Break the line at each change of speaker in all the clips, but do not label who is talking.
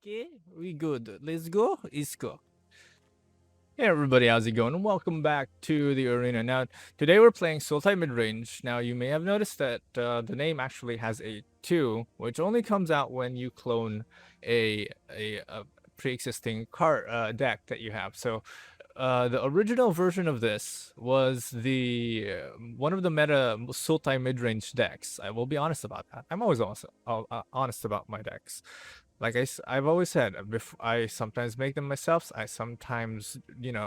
Okay, we good. Let's go. Let's go. Hey everybody, how's it going? Welcome back to the arena. Now, today we're playing Sultai Midrange. Now, you may have noticed that the name actually has a 2, which only comes out when you clone a pre-existing card deck that you have. So, the original version of this was the one of the meta Sultai midrange decks. I will be honest about that. I'm always honest about my decks. Like I've always said, I sometimes make them myself. I sometimes,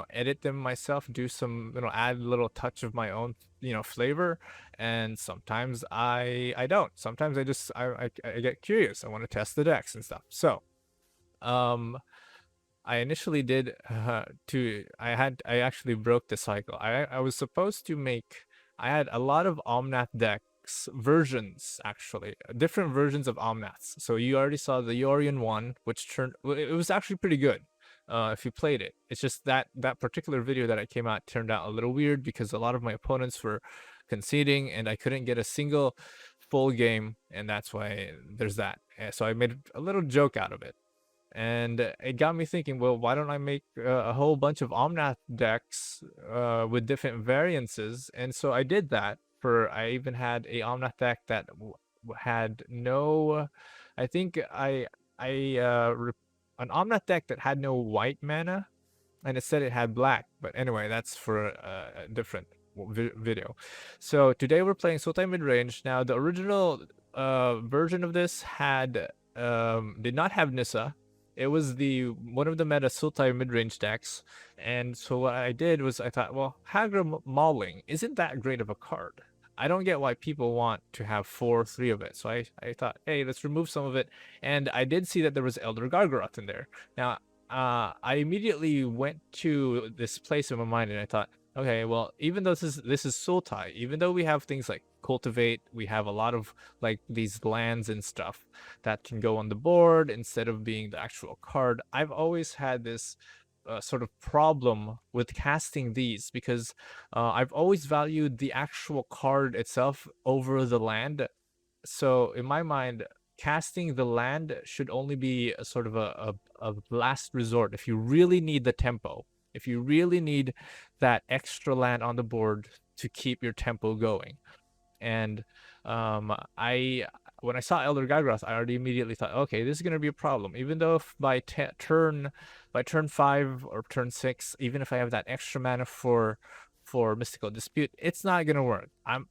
edit them myself, do some, add a little touch of my own, flavor. And sometimes I don't. Sometimes I get curious. I want to test the decks and stuff. So, um, I initially did I actually broke the cycle. I was supposed to make I had a lot of Omnath decks versions actually, different versions of Omnaths. So you already saw the Yorion one, which it was actually pretty good. If you played it, it's just that particular video that I came out turned out a little weird because a lot of my opponents were conceding and I couldn't get a single full game, and that's why there's that. So I made a little joke out of it, and it got me thinking, well, why don't I make a whole bunch of Omnath decks with different variances? And so I did that. I even had a Omnath deck that had no, I think an Omnath deck that had no white mana, and it said it had black. But anyway, that's for a different video. So today we're playing Sultai Midrange. Now the original version of this did not have Nissa. It was the one of the meta Sultai midrange decks, and so what I did was I thought, well, Hagra Mauling isn't that great of a card. I don't get why people want to have 4-3 of it. So I thought, hey, let's remove some of it. And I did see that there was Elder Gargaroth in there. Now, I immediately went to this place in my mind and I thought, okay, well, even though this is Sultai, even though we have things like cultivate, we have a lot of like these lands and stuff that can go on the board instead of being the actual card. I've always had this sort of problem with casting these because I've always valued the actual card itself over the land. So in my mind, casting the land should only be a sort of a last resort if you really need the tempo, if you really need that extra land on the board to keep your tempo going. And I when I saw Elder Gargaroth, I already immediately thought, okay, this is going to be a problem. Even though if by turn 5 or turn 6, even if I have that extra mana for Mystical Dispute, it's not going to work. I'm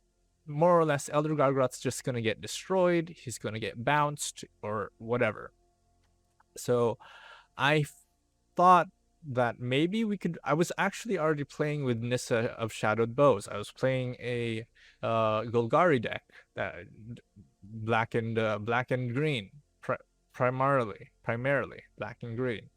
more or less Elder Gargaroth's just going to get destroyed. He's going to get bounced or whatever. So I thought that maybe we could. I was actually already playing with Nissa of Shadowed Boughs. I was playing a Golgari deck that black and green, primarily black and green,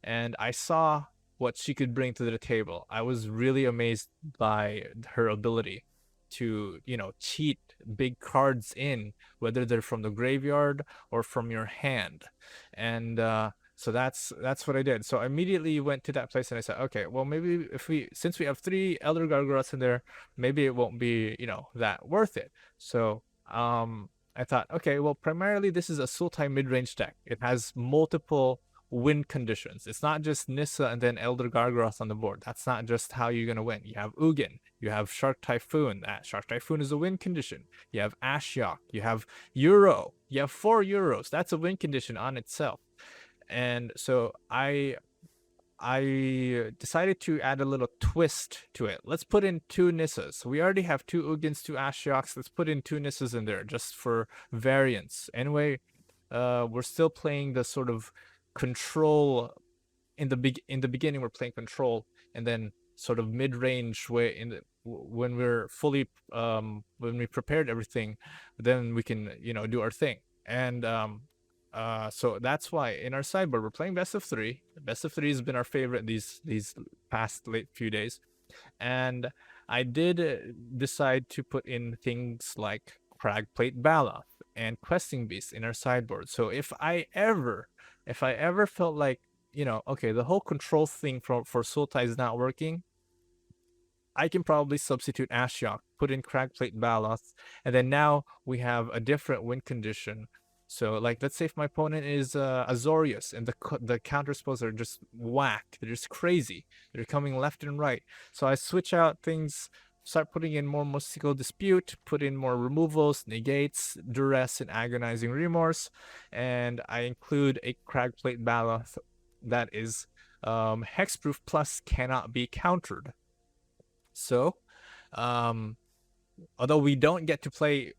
and I saw what she could bring to the table. I was really amazed by her ability to cheat big cards in, whether they're from the graveyard or from your hand, and so that's what I did. So I immediately went to that place and I said, okay, well, maybe since we have 3 Elder Gargaroths in there, maybe it won't be that worth it. So I thought, okay, well, primarily this is a Sultai midrange deck. It has multiple win conditions. It's not just Nissa and then Elder Gargaroth on the board. That's not just how you're gonna win. You have Ugin, you have Shark Typhoon. That Shark Typhoon is a win condition. You have Ashiok, you have Euro, you have 4 Euros. That's a win condition on itself. And so I decided to add a little twist to it. Let's put in 2 Nissas. We already have 2 Ugins, 2 Ashioks. Let's put in 2 Nissas in there just for variance. Anyway, we're still playing the sort of control in the beginning. We're playing control, and then sort of mid-range way when we're fully when we prepared everything, then we can do our thing. And so that's why in our sideboard we're playing best of 3. Best of 3 has been our favorite these past late few days, and I did decide to put in things like Cragplate Baloth and Questing Beast in our sideboard. So if I ever felt like okay, the whole control thing for Sultai is not working, I can probably substitute Ashiok, put in Cragplate Baloth, and then now we have a different win condition So like, let's say if my opponent is Azorius and the counter spells are just whack, they're just crazy, they're coming left and right. So I switch out things, start putting in more Mystical Dispute, put in more removals, negates, duress, and agonizing remorse, and I include a Cragplate Baloth that is hexproof plus cannot be countered. So, although we don't get to play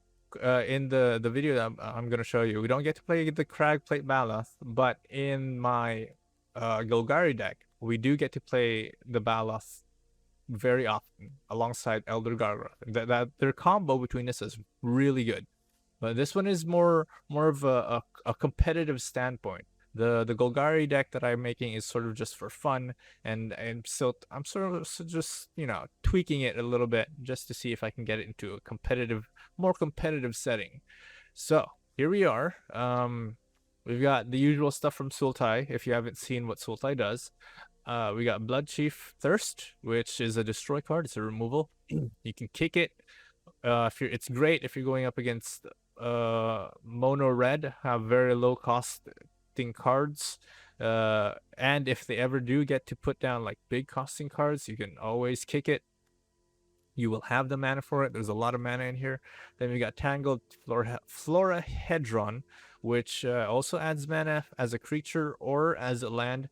in the video that I'm going to show you, we don't get to play the Cragplate Baloth, but in my Golgari deck, we do get to play the Baloth very often alongside Elder Gargoth. That their combo between this is really good. But this one is more of a competitive standpoint. The Golgari deck that I'm making is sort of just for fun, and so I'm sort of just tweaking it a little bit just to see if I can get it into a more competitive setting. So here we are. We've got the usual stuff from Sultai. If you haven't seen what Sultai does, we got Blood Chief Thirst, which is a destroy card. It's a removal. You can kick it. It's great if you're going up against mono red, have very low costing cards. And if they ever do get to put down like big costing cards, you can always kick it. You will have the mana for it. There's a lot of mana in here. Then we got Tangled Florahedron, which also adds mana as a creature or as a land.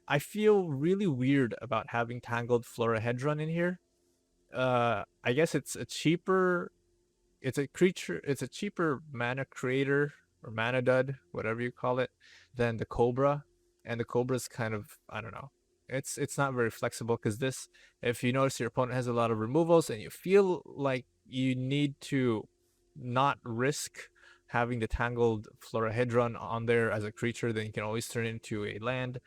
I feel really weird about having Tangled Florahedron in here. I guess it's a cheaper mana creator or mana dud, whatever you call it, than the Cobra. And the Cobra's kind of, I don't know. It's not very flexible because this, if you notice your opponent has a lot of removals and you feel like you need to not risk having the Tangled Florahedron on there as a creature, then you can always turn it into a land.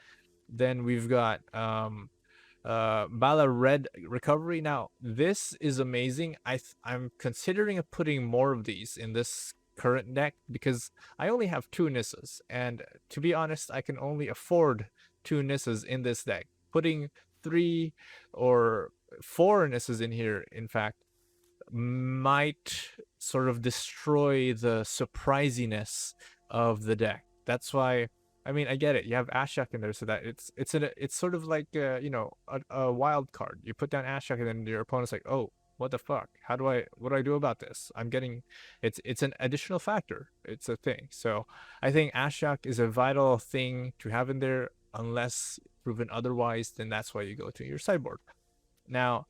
Then we've got Bala Red Recovery. Now, this is amazing. I'm considering putting more of these in this current deck because I only have 2 Nissas, and to be honest, I can only afford 2 Nissas in this deck. Putting 3 or 4 Nissas in here, in fact, might sort of destroy the surprisiness of the deck. That's why, I mean, I get it. You have Ashok in there, so that it's sort of like a wild card. You put down Ashok, and then your opponent's like, oh, what the fuck? What do I do about this? I'm getting, it's an additional factor. It's a thing. So I think Ashok is a vital thing to have in there, unless proven otherwise. Then that's why you go to your sideboard. Now,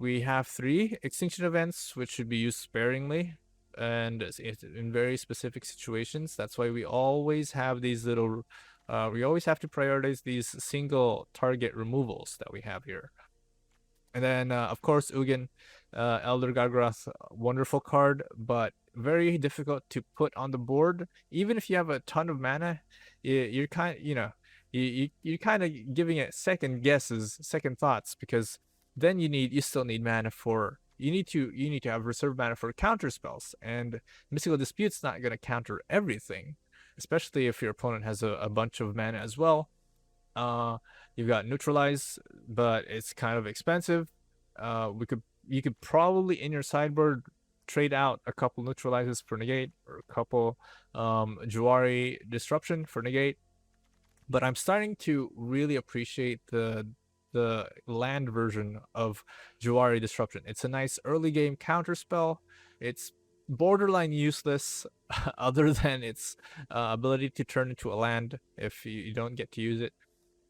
we have 3 extinction events, which should be used sparingly and in very specific situations. That's why we always have these little, we always have to prioritize these single target removals that we have here. And then, of course, Ugin, Elder Gargoth, wonderful card, but very difficult to put on the board. Even if you have a ton of mana, you're kind of, you're kind of giving it second guesses, second thoughts, because then you still need mana for, you need to have reserve mana for counter spells, and Mystical Dispute's not going to counter everything, especially if your opponent has a bunch of mana as well. You've got Neutralize, but it's kind of expensive. You could probably in your sideboard trade out a couple Neutralizes for negate, or a couple Jwari Disruption for negate. But I'm starting to really appreciate the land version of Jwari Disruption. It's a nice early game counter spell. It's borderline useless other than its ability to turn into a land if you don't get to use it.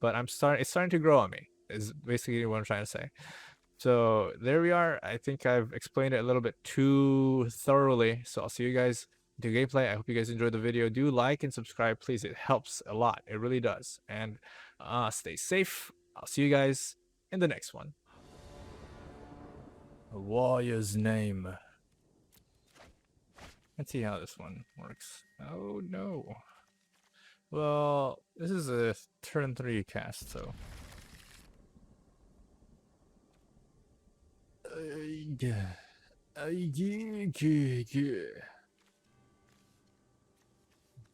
But it's starting to grow on me, is basically what I'm trying to say. So there we are. I think I've explained it a little bit too thoroughly. So I'll see you guys in the gameplay. I hope you guys enjoyed the video. Do like and subscribe, please. It helps a lot. It really does. And stay safe. I'll see you guys in the next one. A warrior's name. Let's see how this one works. Oh no. Well, this is a turn 3 cast, so.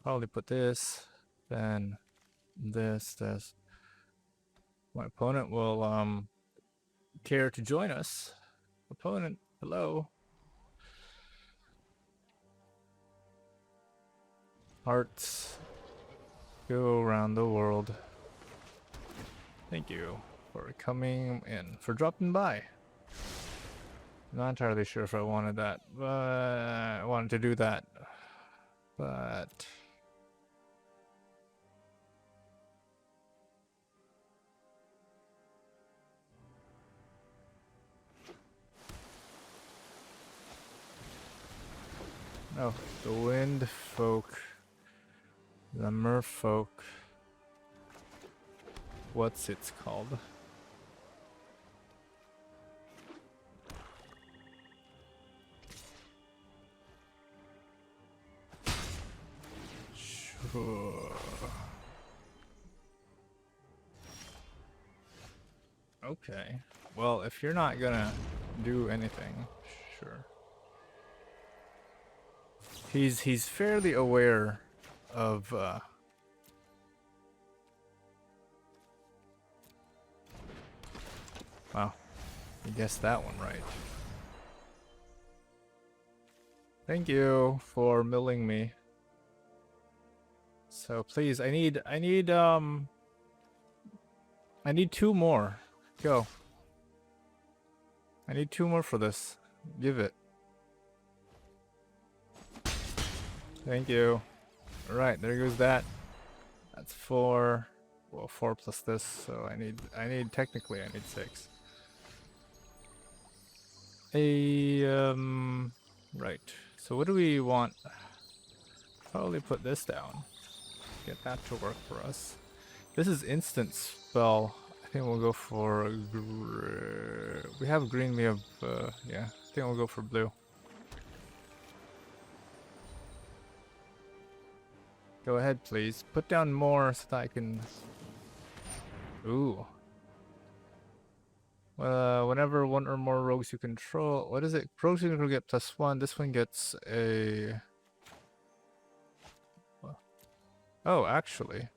Probably put this, then this. My opponent will care to join us. Opponent, hello. Hearts go around the world. Thank you for coming in, for dropping by. Not entirely sure if I wanted that, but I wanted to do that. But oh, the wind folk, the merfolk. What's it's called? Sure. Okay. Well, if you're not gonna do anything, sure. He's fairly aware of wow, you guessed that one right. Thank you for milling me. So please, I need two more. Go. I need two more for this. Give it. Thank you. Alright, there goes that. That's 4. Well, 4 plus this, so I need technically I need 6. Right. So what do we want? Probably put this down. Get that to work for us. This is instant spell. I think we'll go for we have green, we have yeah, I think we'll go for blue. Go ahead, please. Put down more so that I can... Ooh. Whenever one or more rogues you control... What is it? Rogues you control get +1. This one gets a... Oh, actually.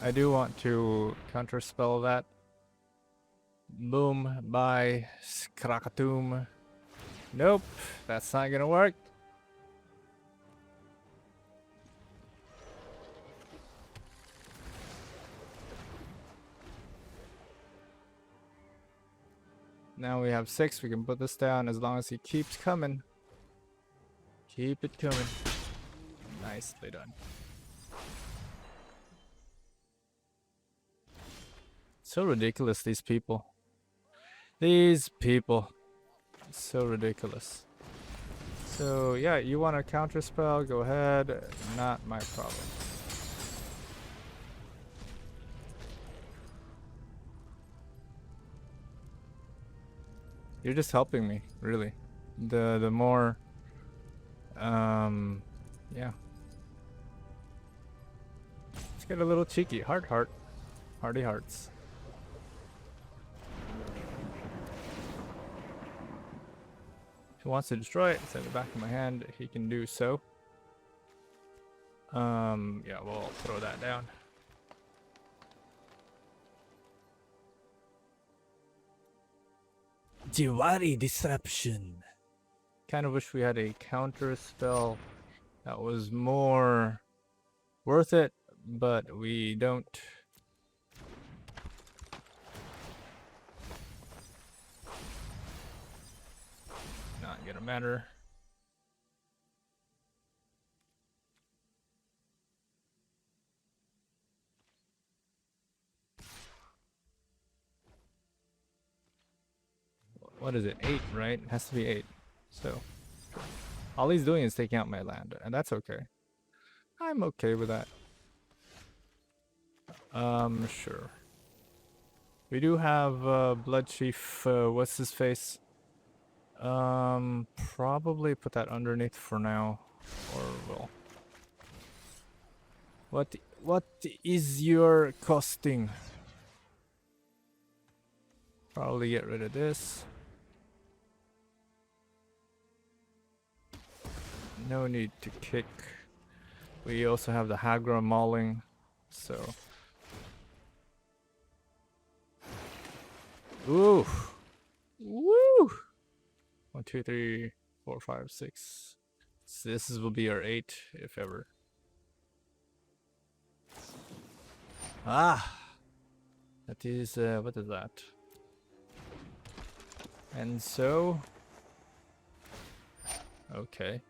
I do want to counterspell that. Boom. Bye. Skrakatoom. Nope. That's not gonna work. Now we have 6. We can put this down as long as he keeps coming. Keep it coming. Nicely done. So ridiculous, these people. These people. So ridiculous. So yeah, you want a counterspell? Go ahead. Not my problem. You're just helping me, really. The more yeah. Let's get a little cheeky. Heart. Hearty hearts. If he wants to destroy it, it's at the back of my hand, he can do so. Yeah, we'll throw that down. Diwali disruption. Kind of wish we had a counter spell that was more worth it, but we don't. Not gonna matter. What is it? 8, right? It has to be 8. So all he's doing is taking out my land, and that's okay. I'm okay with that. Sure. We do have Blood Chief, what's his face? Probably put that underneath for now, or well. What is your costing? Probably get rid of this. No need to kick. We also have the Hagra mauling, so. Ooh. Woo! 1, 2, 3, 4, 5, 6, So this will be our 8, if ever. Ah! That is, what is that? And so... Okay.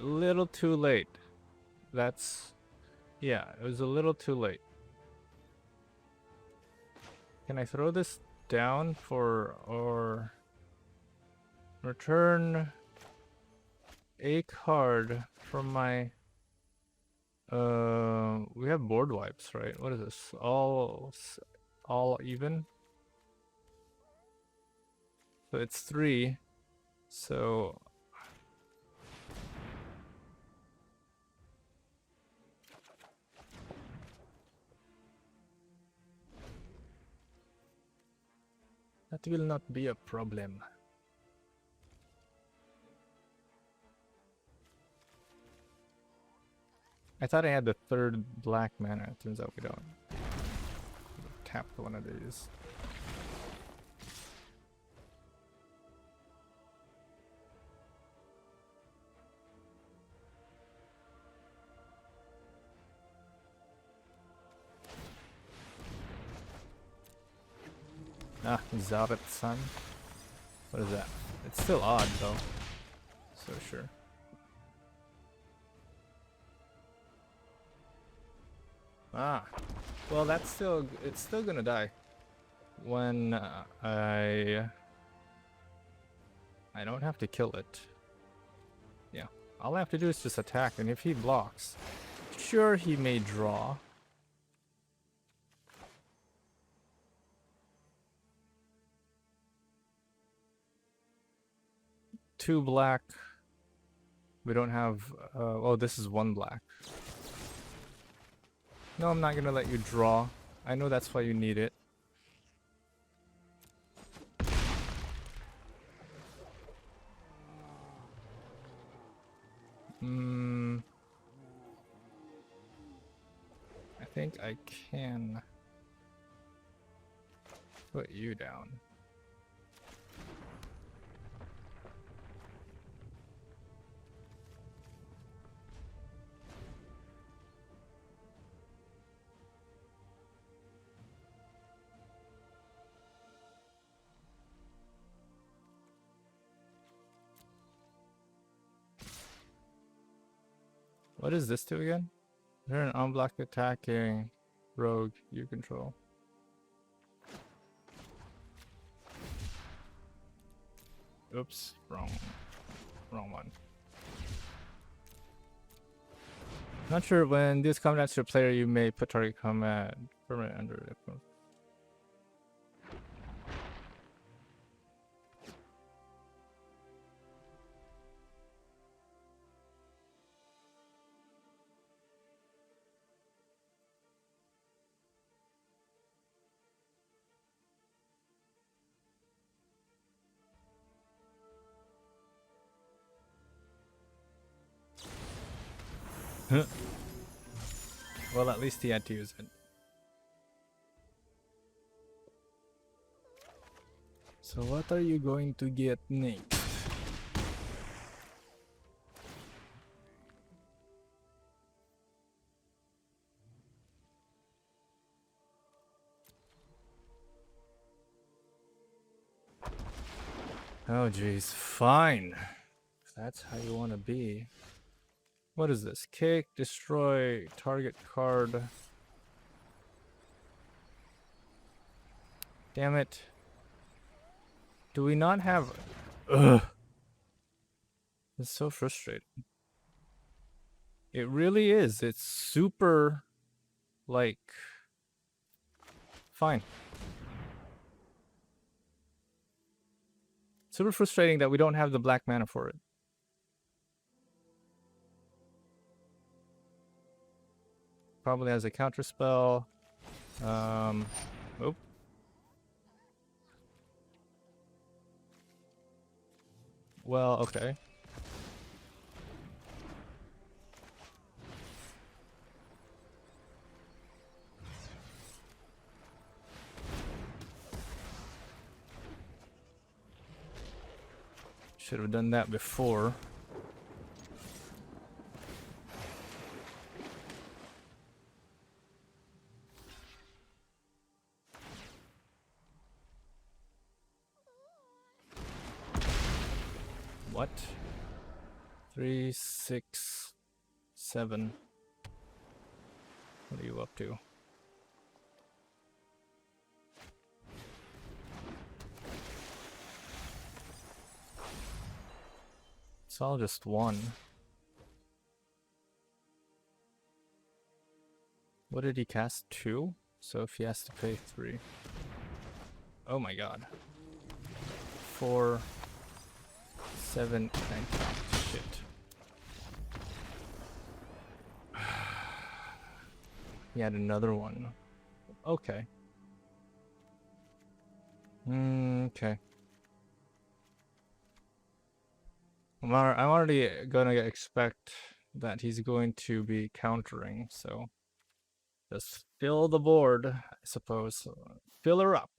A little too late. That's... Yeah, it was a little too late. Can I throw this down for... or... return... a card from my... we have board wipes, right? What is this? All even? So it's 3. So... that will not be a problem. I thought I had the 3rd black mana. It turns out we don't. Tap one of these. Ah, Zaret-san. What is that? It's still odd though. So sure. Ah, well that's still, it's still gonna die when I don't have to kill it. Yeah, all I have to do is just attack, and if he blocks, sure, he may draw. Two black. We don't have, oh, this is 1 black. No, I'm not gonna let you draw. I know that's why you need it. I think I can put you down. What does this do again? They're an unblocked attacking rogue you control. Oops, wrong one. Not sure, when this combats your player, you may put target combat permanent under it. Well, at least he had to use it. So what are you going to get next? Oh jeez, fine. If that's how you want to be. What is this? Kick, destroy, target card. Damn it. Do we not have... Ugh. It's so frustrating. It really is. It's super... like... fine. Super frustrating that we don't have the black mana for it. Probably has a counter spell. Oh. Well, okay. Should have done that before. What? 3, 6, 7. What are you up to? It's all just 1. What did he cast? 2? So if he has to pay 3. Oh my god. 4, 7, 9. Shit. He had another one. Okay. Okay. I'm already gonna expect that he's going to be countering, so just fill the board, I suppose. Fill her up.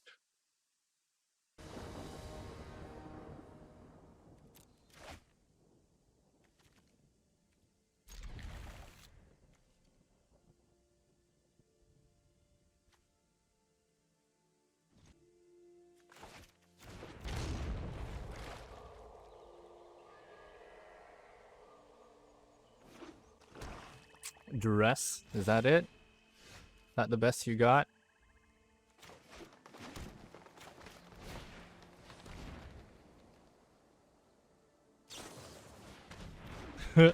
Duress? Is that it? That the best you got? Hmm.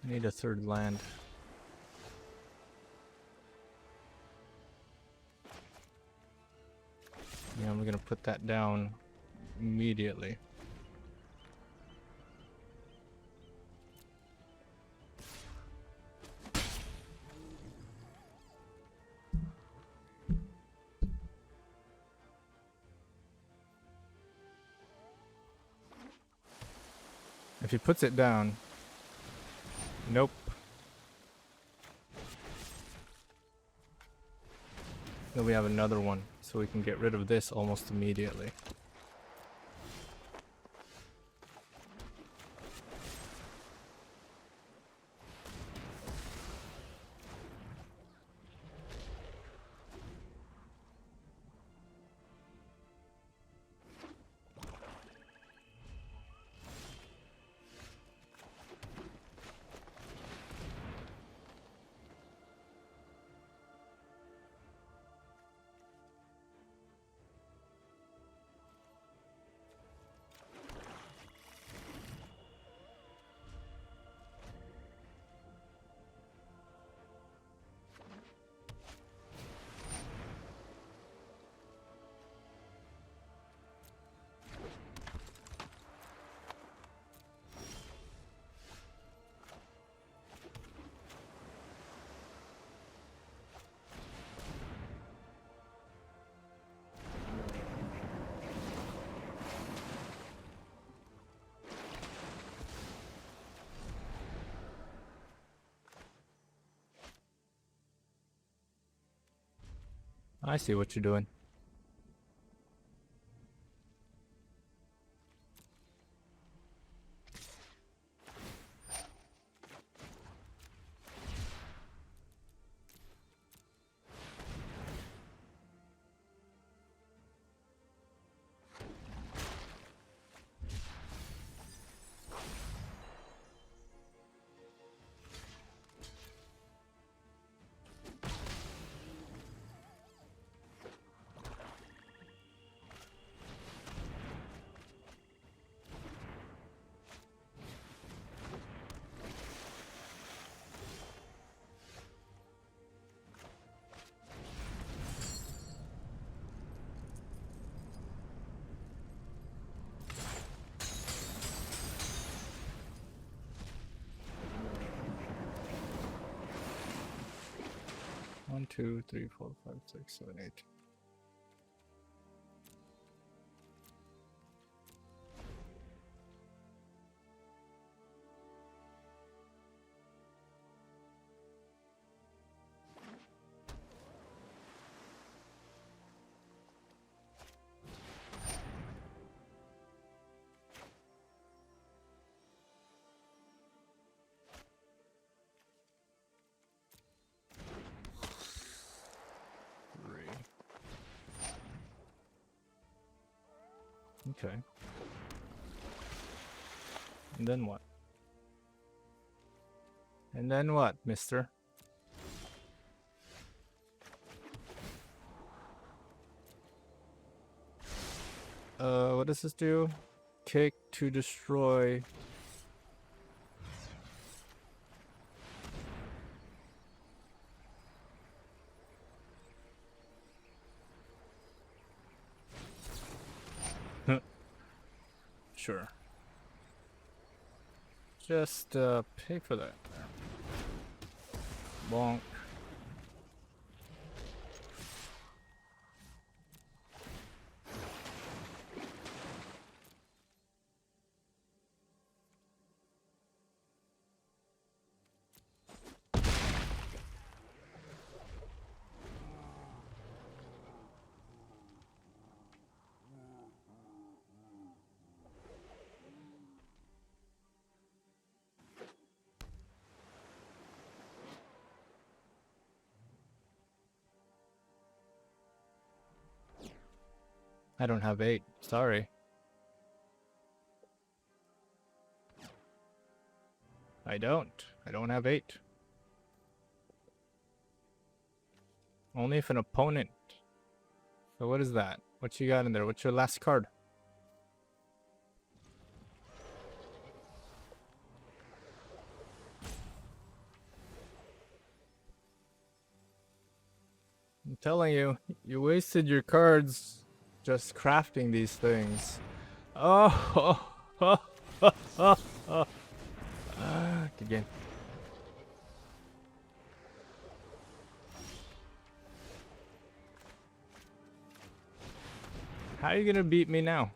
I need a third land. Yeah, I'm gonna put that down immediately. If he puts it down, nope. Then we have another one, so we can get rid of this almost immediately. I see what you're doing. One, 2, 3, 4, 5, 6, 7, 8. Okay. And then what? And then what, mister? What does this do? Kick to destroy. Sure. Just pay for that. Bonk. I don't have 8. Sorry. I don't. I don't have 8. Only if an opponent. So what is that? What you got in there? What's your last card? I'm telling you, you wasted your cards just crafting these things. Oh, good game. How are you gonna beat me now?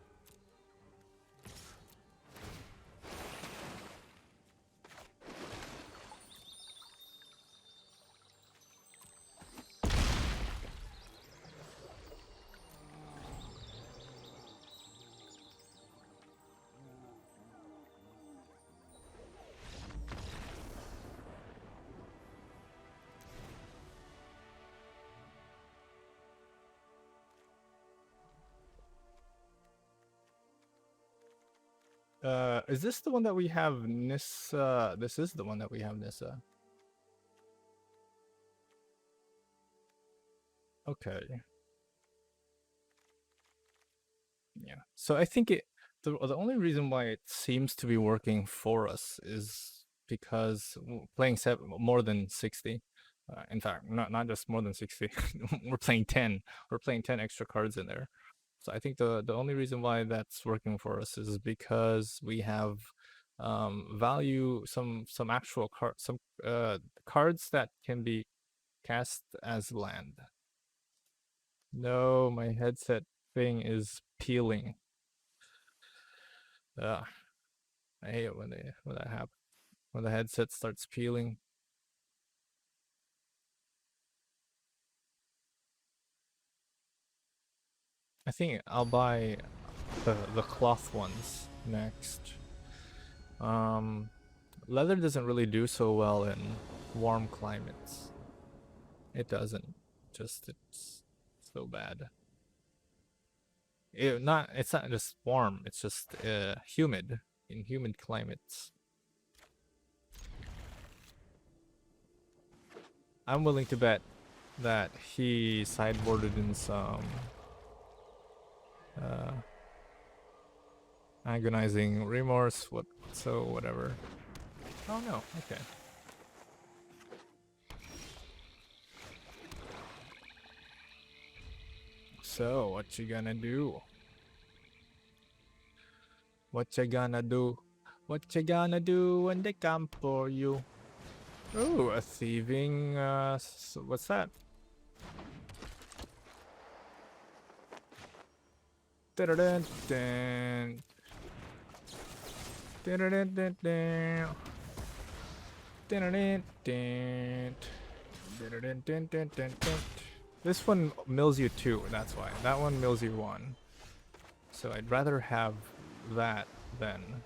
Is this the one that we have Nissa? This is the one that we have Nissa. Okay. Yeah. So I think the only reason why it seems to be working for us is because playing more than 60. In fact, not just more than 60. We're playing 10. We're playing 10 extra cards in there. So I think the only reason why that's working for us is because we have value some actual cards that can be cast as land. No, my headset thing is peeling. I hate it when that happens. When the headset starts peeling. I think I'll buy the cloth ones next. Leather doesn't really do so well in warm climates. It doesn't. Just it's so bad. It's not just warm, it's just humid in humid climates. I'm willing to bet that he sideboarded in some agonizing remorse, whatever. Oh no, okay. So what you gonna do? What you gonna do? What you gonna do when they come for you? Oh, a thieving, what's that? This one mills you 2, that's why. That one mills you 1. So I'd rather have that than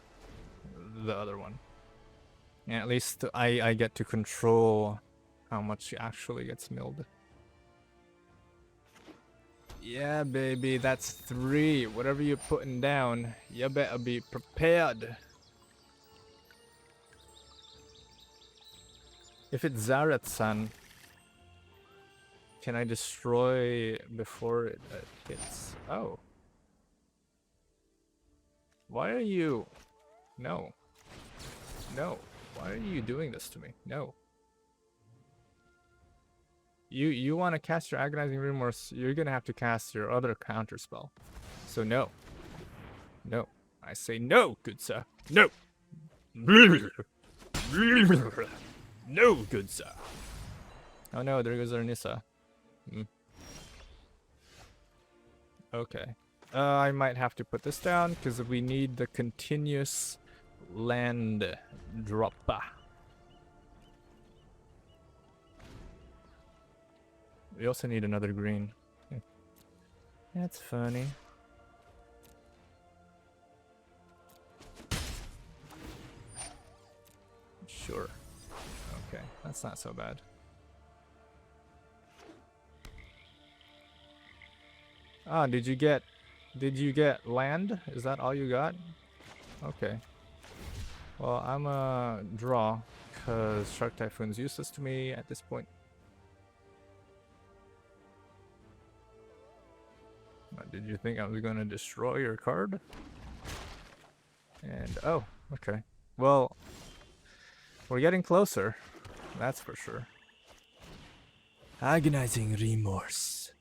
the other one. And at least I get to control how much actually gets milled. Yeah, baby, that's 3. Whatever you're putting down, you better be prepared. If it's Zaret-san, can I destroy before it hits? Oh. Why are you... No. No. Why are you doing this to me? No. You want to cast your Agonizing Remorse, you're gonna have to cast your other counter spell. So no. No. I say no, good sir. No! No, good sir. Oh no, there goes our Nissa. Okay. I might have to put this down because we need the continuous land drop. We also need another green. That's funny. Sure. Okay, that's not so bad. Ah, did you get land? Is that all you got? Okay. Well, I'm a draw because Shark Typhoon's useless to me at this point. Did you think I was gonna destroy your card? And oh, okay. Well, we're getting closer. That's for sure. Agonizing Remorse.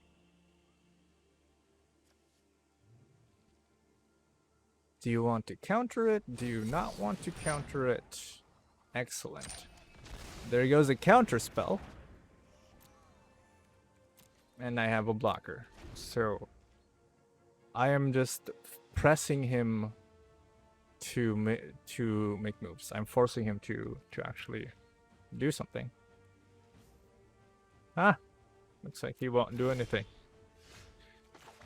Do you want to counter it? Do you not want to counter it? Excellent. There goes a counter spell. And I have a blocker. So I am just pressing him to make moves. I'm forcing him to actually do something. Ah, looks like he won't do anything.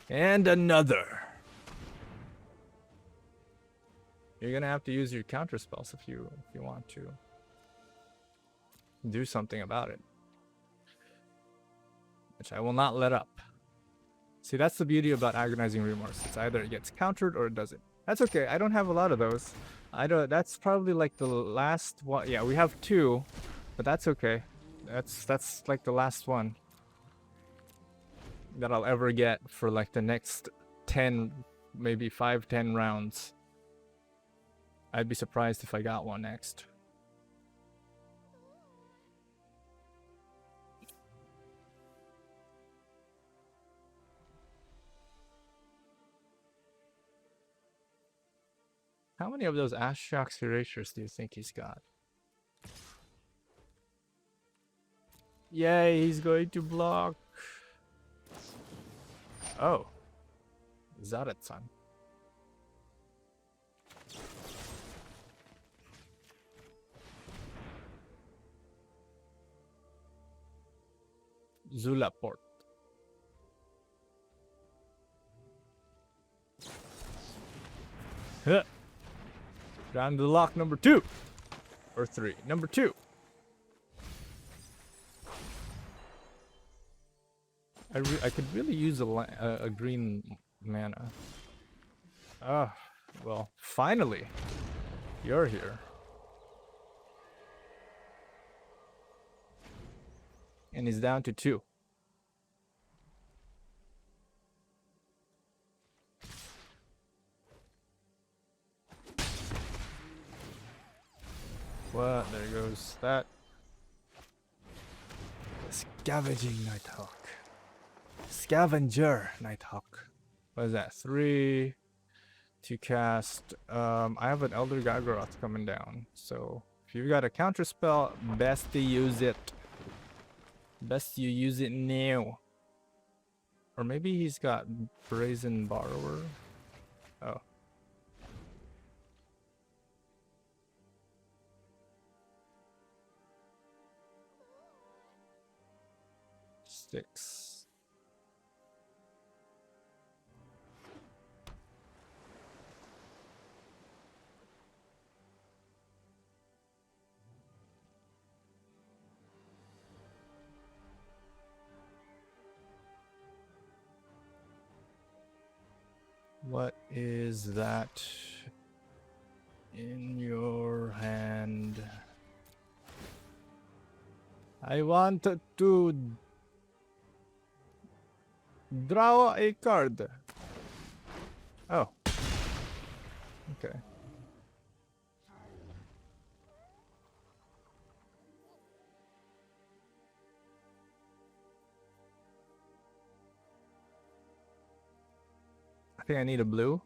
And another. You're gonna have to use your counter spells if you want to do something about it, which I will not let up. See, that's the beauty about Agonizing Remorse. It's either it gets countered or it doesn't. That's okay. I don't have a lot of those. That's probably like the last one. Yeah, we have 2, but that's okay. That's like the last one that I'll ever get for like the next 10, maybe 5-10 rounds. I'd be surprised if I got one next. How many of those Ashox Erasures do you think he's got? Yay, he's going to block. Oh. Zaret-san. Zulaport. Huh. Down to lock number 2. Or 3. Number 2. I could really use a green mana. Ah, well, finally. You're here. And he's down to 2. Well, there goes that. Scavenging Nighthawk. Scavenger Nighthawk. What is that? 3 to cast. I have an Elder Gargaroth coming down. So if you've got a counter spell, best to use it. Best you use it now. Or maybe he's got Brazen Borrower. Oh. Six. What is that in your hand? I want to draw a card. Oh. Okay. I think I need a blue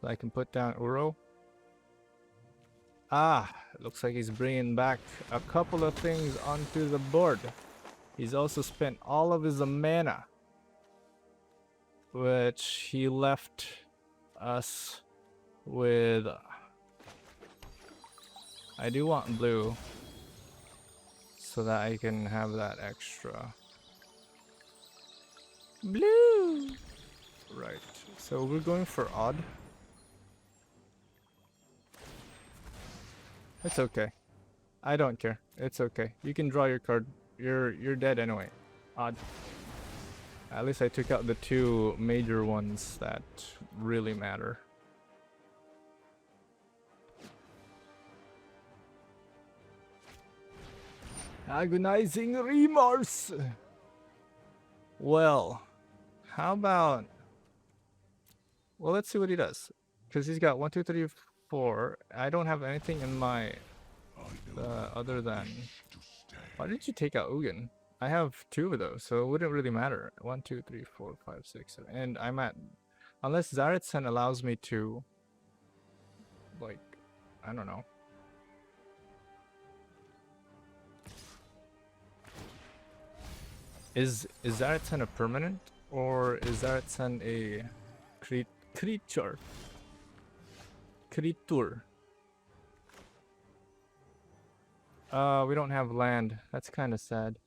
so I can put down Uro. Ah, looks like he's bringing back a couple of things onto the board. He's also spent all of his mana, which he left us with. I do want blue so that I can have that extra. Blue! Right, so we're going for odd. It's okay. I don't care. It's okay. You can draw your card. You're dead anyway. Odd. At least I took out the two major ones that really matter. Agonizing remorse. Well, how about? Well, let's see what he does. Because he's got 1, 2, 3, 4. I don't have anything in my other than. Why did you take out Ugin? I have 2 of those, so it wouldn't really matter. 1, 2, 3, 4, 5, 6, 7. And I'm at. Unless Zaretsan allows me to. Like, I don't know. Is Zaretsan a permanent? Or is Zaretsan a creature? Creature. We don't have land. That's kind of sad.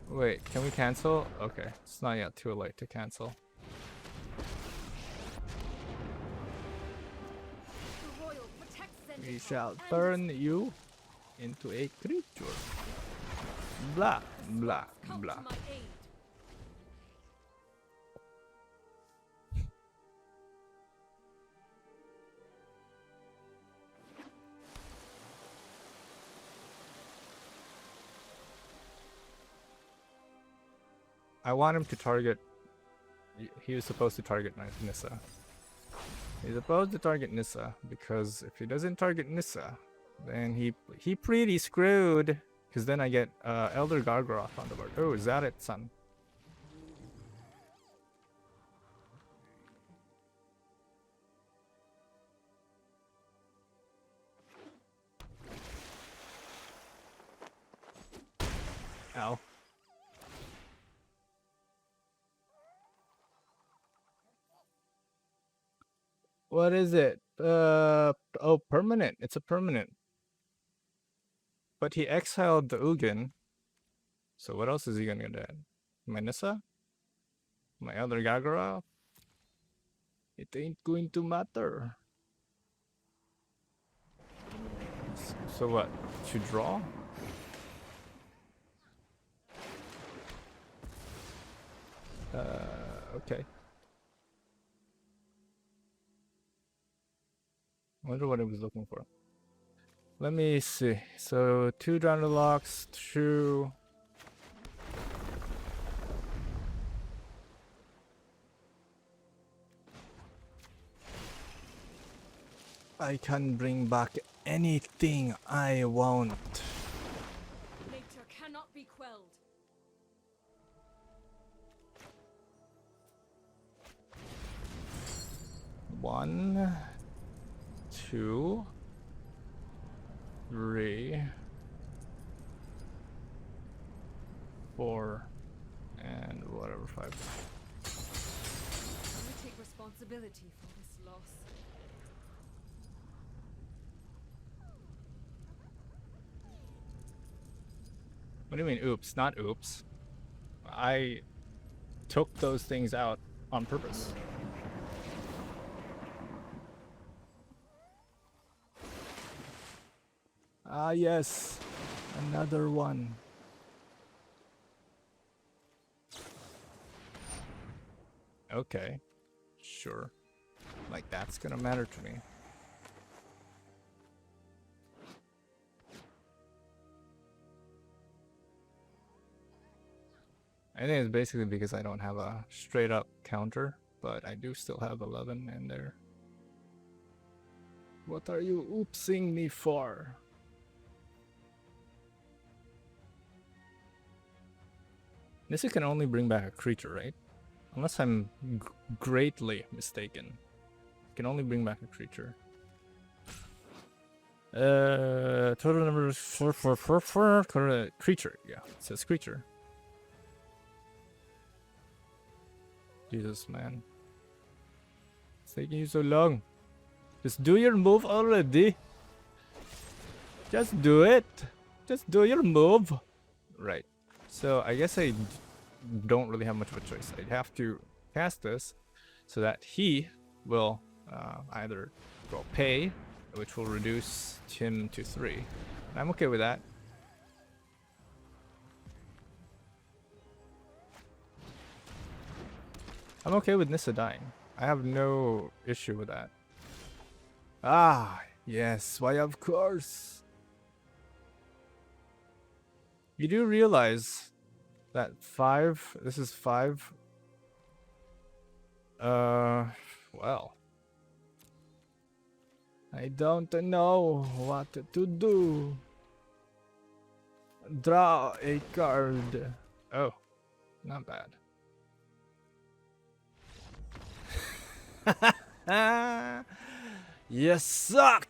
Wait, can we cancel? Okay, it's not yet too late to cancel. We shall turn you into a creature. Blah, blah, blah. I want him to target. He was supposed to target Nissa. He's supposed to target Nissa because if he doesn't target Nissa, then he pretty screwed. Because then I get Elder Gargaroth on the board. Oh, is that it, son? Ow. What is it? Oh, permanent. It's a permanent. But he exiled the Ugin. So what else is he gonna get? My Nissa? My Elder Gargaroth? It ain't going to matter. So what? To draw? Okay. Wonder what I was looking for. Let me see. So 2 down the locks, 2. I can bring back anything I want.
Nature cannot be quelled.
One, 2, 3, 4, and whatever 5.
I take responsibility for this loss.
What do you mean, oops? Not oops. I took those things out on purpose. Ah, yes. Another one. Okay. Sure. Like, that's gonna matter to me. I think it's basically because I don't have a straight up counter, but I do still have 11 in there. What are you oopsing me for? Nissa can only bring back a creature, right? Unless I'm greatly mistaken. Can only bring back a creature. Total number is 4. Creature, yeah, it says creature. Jesus, man. It's taking you so long. Just do your move already. Just do it. Just do your move. Right. So I guess I don't really have much of a choice. I'd have to cast this so that he will either go pay, which will reduce him to 3. I'm okay with that. I'm okay with Nissa dying. I have no issue with that. Ah, yes, why of course. You do realize that 5, this is 5. Well. I don't know what to do. Draw a card. Oh, not bad. You suck!